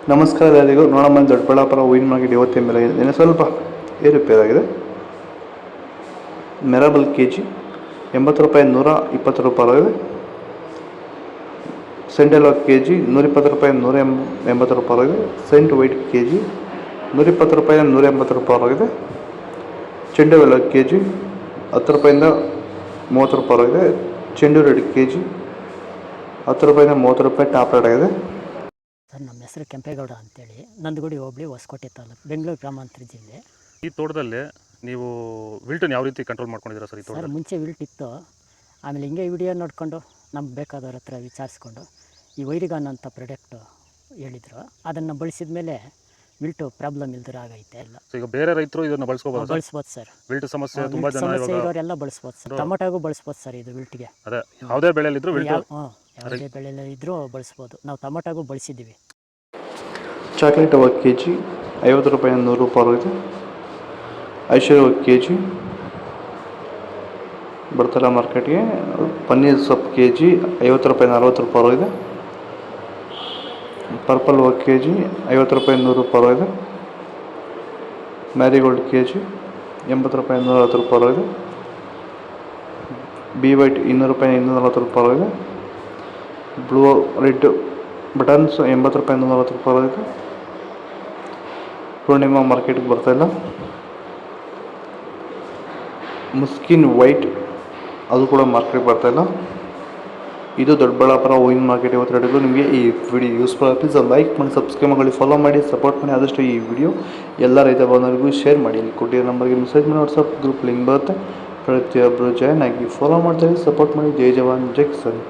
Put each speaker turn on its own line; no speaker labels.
ನಮಸ್ಕಾರ ಎಲ್ಲರಿಗೂ. ನೋಡಮ್ಮ, ದೊಡ್ಡಬಳ್ಳಾಪುರ ಹೂವಿನ ಮಾರ್ಕೆಟ್ ಇವತ್ತಿನ ಬೆಲೆ ಇದೆ ಸ್ವಲ್ಪ ಏರುಪೇರಾಗಿದೆ. ಮೆರಬಲ್ ಕೆ ಜಿ 80 ರೂಪಾಯಿ 120 ರೂಪಾಯಿ. ಸೆಂಟೆಲ್ ಕೆ ಜಿ 120 ರೂಪಾಯಿ 180 ರೂಪಾಯಿ. ಸೆಂಟ್ ವೈಟ್ ಕೆ ಜಿ 120 ರೂಪಾಯಿ 180 ರೂಪಾಯಿ. ಚೆಂಡು ಹೂವು ಕೆ ಜಿ 10 ರೂಪಾಯಿಂದ 30 ರೂಪಾಯಿ. ಚೆಂಡು ರೆಡ್ ಕೆ ಜಿ 10 ರೂಪಾಯಿಂದ 30 ರೂಪಾಯಿ ಟಾಪ್ ರೇಟ್ ಆಗಿದೆ.
ಸರ್, ನಮ್ಮ ಹೆಸರು ಕೆಂಪೇಗೌಡ ಅಂತೇಳಿ, ನಂದಗುಡಿ ಹೋಬಳಿ ಹೊಸಕೋಟೆ ತಾಲೂಕು, ಬೆಂಗಳೂರು ಗ್ರಾಮಾಂತರ ಜಿಲ್ಲೆ.
ಈ ತೋಟದಲ್ಲಿ ನೀವು ವಿಲ್ಟನ್ನು ಯಾವ ರೀತಿ ಕಂಟ್ರೋಲ್ ಮಾಡ್ಕೊಂಡಿದ್ದೀರಾ ಸರ್? ಈ ತೋಟ
ಮುಂಚೆ ವಿಲ್ಟ್ ಇತ್ತು, ಆಮೇಲೆ ಹಿಂಗೆ ವಿಡಿಯೋ ನೋಡಿಕೊಂಡು ನಮ್ಗೆ ಬೇಕಾದವ್ರ ಹತ್ರ ವಿಚಾರಿಸ್ಕೊಂಡು ಈ ವೈರಿಗಾನ್ ಅಂತ ಪ್ರಾಡಕ್ಟು ಹೇಳಿದರು. ಅದನ್ನು ಬಳಸಿದ ಮೇಲೆ ವಿಲ್ಟು ಪ್ರಾಬ್ಲಮ್ ಇಲ್ದಿರ ಆಗೈತೆ ಎಲ್ಲ.
ಈಗ ಬೇರೆ ರೈತರು ಇದನ್ನು ಬಳಸ್ಬೋದು
ಸರ್.
ವಿಲ್ಟ್ ಸಮಸ್ಯೆ ತುಂಬ ಜನ
ಇರೋರೆಲ್ಲ ಬಳಸ್ಬೋದು ಸರ್. ಟೊಮೊಟೊಗೂ ಬಳಸ್ಬೋದು ಸರ್ ಇದು ವಿಲ್ಟ್ಗೆ.
ಅದೇ ಯಾವುದೇ ಬೆಳೆಯಲ್ಲಿದ್ದರೂ
ಯಾವುದೇ ಬೆಳೆಯಲ್ಲಿ ಇದ್ದರೂ ಬಳಸ್ಬೋದು. ನಾವು ಟೊಮೊಟೊಗೂ ಬಳಸಿದ್ದೀವಿ.
ಚಾಕ್ಲೇಟ್ ಹೂವು ಕೆ ಜಿ 50 ರೂಪಾಯಿ 100 ರೂಪಾಯಿ ಇದೆ. ಐಶ್ವರ್ಯ ಹೂವು ಕೆ ಜಿ ಬರ್ತಾರ ಮಾರ್ಕೆಟ್ಗೆ. ಪನ್ನೀರ್ ಸೊಪ್ಪು ಕೆ ಜಿ 50 ರೂಪಾಯಿ 40 ರೂಪಾಯಿ ಇದೆ. ಪರ್ಪಲ್ ಹೂವು ಕೆ ಜಿ 50 ರೂಪಾಯಿ 100 ರೂಪಾಯಿ ಇದೆ. ಮ್ಯಾರಿಗೋಲ್ಡ್ ಕೆ ಜಿ 80 ರೂಪಾಯಿ 110 ರೂಪಾಯಿ ಇದೆ. ಬಿ ವೈಟ್ 200 ರೂಪಾಯಿ 240 ರೂಪಾಯಿ ಇದೆ. ಬ್ಲೂ ರೆಡ್ ಬಟನ್ಸ್ 80 ರೂಪಾಯಿ 140 ರೂಪಾಯಿ ಇದೆ. ಪೂರ್ಣಿಮಾ ಮಾರ್ಕೆಟ್ಗೆ ಬರ್ತಾಯಿಲ್ಲ. ಮುಸ್ಕಿನ್ ವೈಟ್ ಅದು ಕೂಡ ಮಾರ್ಕೆಟ್ಗೆ ಬರ್ತಾಯಿಲ್ಲ. ಇದು ದೊಡ್ಡಬಳ್ಳಾಪುರ ಹೂವಿನ ಮಾರ್ಕೆಟ್ ಇವತ್ತು ರೇಟಿಗೂ. ನಿಮಗೆ ಈ ವಿಡಿಯೋ ಯೂಸ್ಫುಲ್ ಆಗಿ ಪ್ಲೀಸ್ ಲೈಕ್ ಮಾಡಿ, ಸಬ್ಸ್ಕ್ರೈಬ್ ಮಾಡಿ, ಫಾಲೋ ಮಾಡಿ, ಸಪೋರ್ಟ್ ಮಾಡಿ. ಆದಷ್ಟು ಈ ವಿಡಿಯೋ ಎಲ್ಲ ರೈತ ಬಾಂಧವರಿಗೂ ಶೇರ್ ಮಾಡಿ. ಇಲ್ಲಿ ಕೊಟ್ಟಿರೋ ನಂಬರ್ಗೆ ಮೆಸೇಜ್ ಮಾಡಿ, ವಾಟ್ಸಪ್ ಗ್ರೂಪ್ ಲಿಂಕ್ ಬರುತ್ತೆ. ಪ್ರತಿಯೊಬ್ಬರು ಜಾಯ್ನ್ ಆಗಿ ಫಾಲೋ ಮಾಡ್ತಾರೆ, ಸಪೋರ್ಟ್ ಮಾಡಿ. ಜೈ ಜವಾನ್ ಜೈ ಕಿಸಾನ್.